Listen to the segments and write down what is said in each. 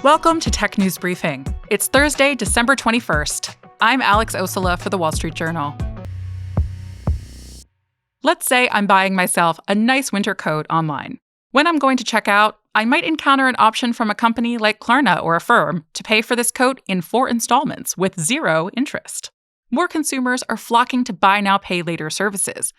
Welcome to Tech News Briefing. It's Thursday, December 21st. I'm Alex Ossola for The Wall Street Journal. Let's say I'm buying myself a nice winter coat online. When I'm going to check out, I might encounter an option from a company like Klarna or Affirm to pay for this coat in 4 installments with 0 interest. More consumers are flocking to buy now, pay later services.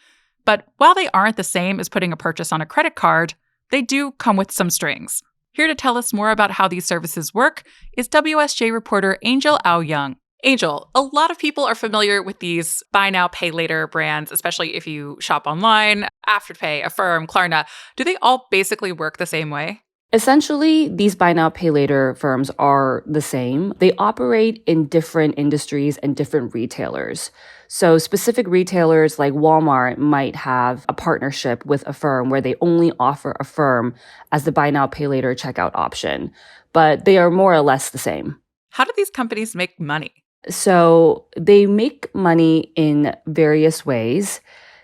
But while they aren't the same as putting a purchase on a credit card, they do come with some strings. Here to tell us more about how these services work is WSJ reporter Angel Au-Yeung. Angel, a lot of people are familiar with these buy now, pay later brands, especially if you shop online. Afterpay, Affirm, Klarna. Do they all basically work the same way? Essentially, these buy now, pay later firms are the same. They operate in different industries and different retailers. So specific retailers like Walmart might have a partnership with Affirm where they only offer Affirm as the buy now, pay later checkout option. But they are more or less the same. How do these companies make money? So they make money in various ways.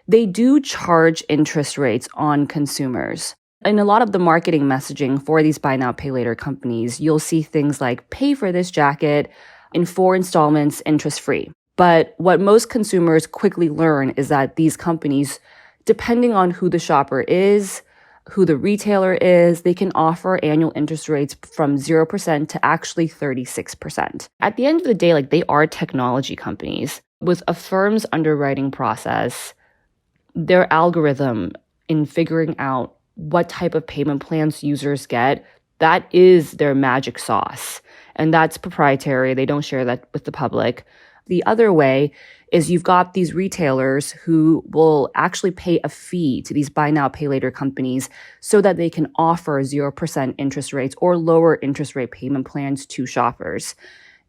They do charge interest rates on consumers. In a lot of the marketing messaging for these buy now, pay later companies, you'll see things like pay for this jacket in 4 installments interest-free. But what most consumers quickly learn is that these companies, depending on who the shopper is, who the retailer is, they can offer annual interest rates from 0% to actually 36%. At the end of the day, they are technology companies. With Affirm's underwriting process, their algorithm in figuring out what type of payment plans users get, that is their magic sauce. And that's proprietary. They don't share that with the public. The other way is you've got these retailers who will actually pay a fee to these buy now, pay later companies so that they can offer 0% interest rates or lower interest rate payment plans to shoppers.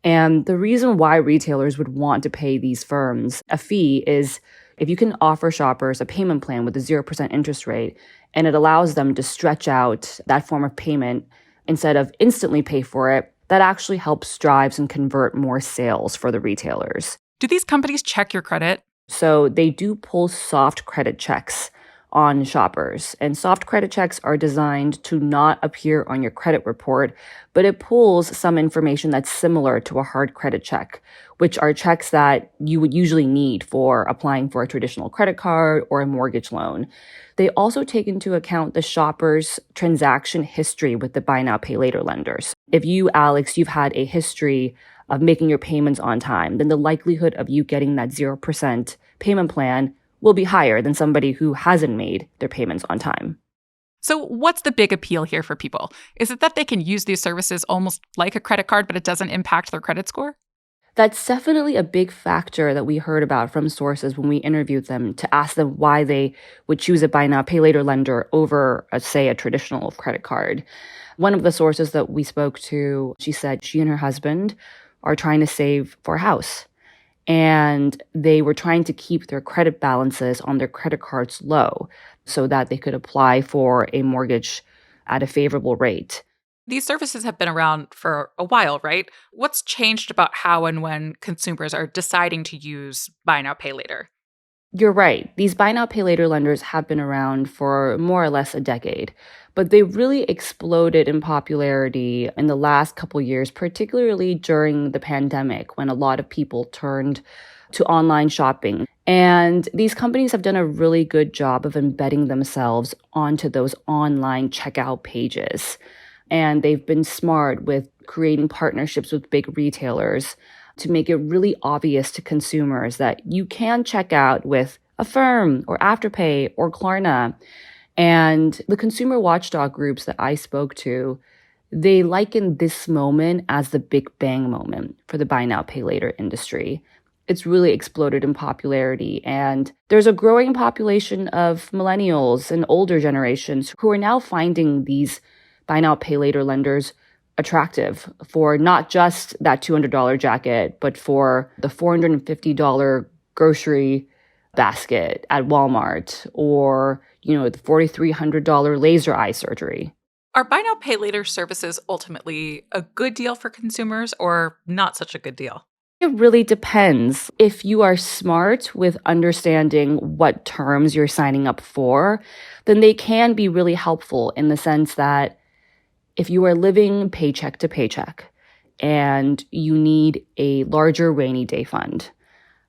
And the reason why retailers would want to pay these firms a fee is if you can offer shoppers a payment plan with a 0% interest rate, and it allows them to stretch out that form of payment instead of instantly pay for it, that actually helps drive and convert more sales for the retailers. Do these companies check your credit? So they do pull soft credit checks on shoppers. And soft credit checks are designed to not appear on your credit report, but it pulls some information that's similar to a hard credit check, which are checks that you would usually need for applying for a traditional credit card or a mortgage loan. They also take into account the shopper's transaction history with the buy now, pay later lenders. If you, Alex, you've had a history of making your payments on time, then the likelihood of you getting that 0% payment plan will be higher than somebody who hasn't made their payments on time. So what's the big appeal here for people? Is it that they can use these services almost like a credit card, but it doesn't impact their credit score? That's definitely a big factor that we heard about from sources when we interviewed them to ask them why they would choose a buy now, pay later lender over, say, a traditional credit card. One of the sources that we spoke to, she said she and her husband are trying to save for a house. And they were trying to keep their credit balances on their credit cards low so that they could apply for a mortgage at a favorable rate. These services have been around for a while, right? What's changed about how and when consumers are deciding to use buy now, pay later? You're right. These buy now, pay later lenders have been around for more or less a decade, but they really exploded in popularity in the last couple years, particularly during the pandemic when a lot of people turned to online shopping. And these companies have done a really good job of embedding themselves onto those online checkout pages. And they've been smart with creating partnerships with big retailers to make it really obvious to consumers that you can check out with Affirm or Afterpay or Klarna. And the consumer watchdog groups that I spoke to, they liken this moment as the big bang moment for the buy now, pay later industry. It's really exploded in popularity. And there's a growing population of millennials and older generations who are now finding these buy now, pay later lenders attractive for not just that $200 jacket, but for the $450 grocery basket at Walmart or, the $4,300 laser eye surgery. Are buy now, pay later services ultimately a good deal for consumers or not such a good deal? It really depends. If you are smart with understanding what terms you're signing up for, then they can be really helpful in the sense that If you are living paycheck to paycheck and you need a larger rainy day fund,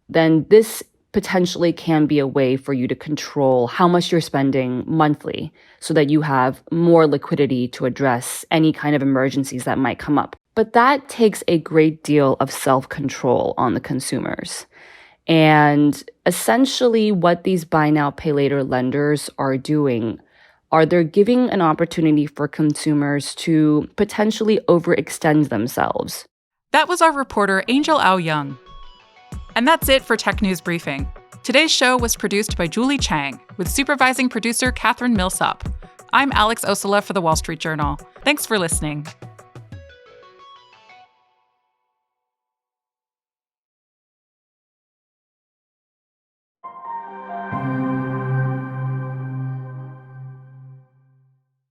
then this potentially can be a way for you to control how much you're spending monthly so that you have more liquidity to address any kind of emergencies that might come up. But that takes a great deal of self-control on the consumers. And essentially what these buy now, pay later lenders are doing are they're giving an opportunity for consumers to potentially overextend themselves. That was our reporter, Angel Au-Yeung. And that's it for Tech News Briefing. Today's show was produced by Julie Chang, with supervising producer Catherine Millsop. I'm Alex Ossola for The Wall Street Journal. Thanks for listening.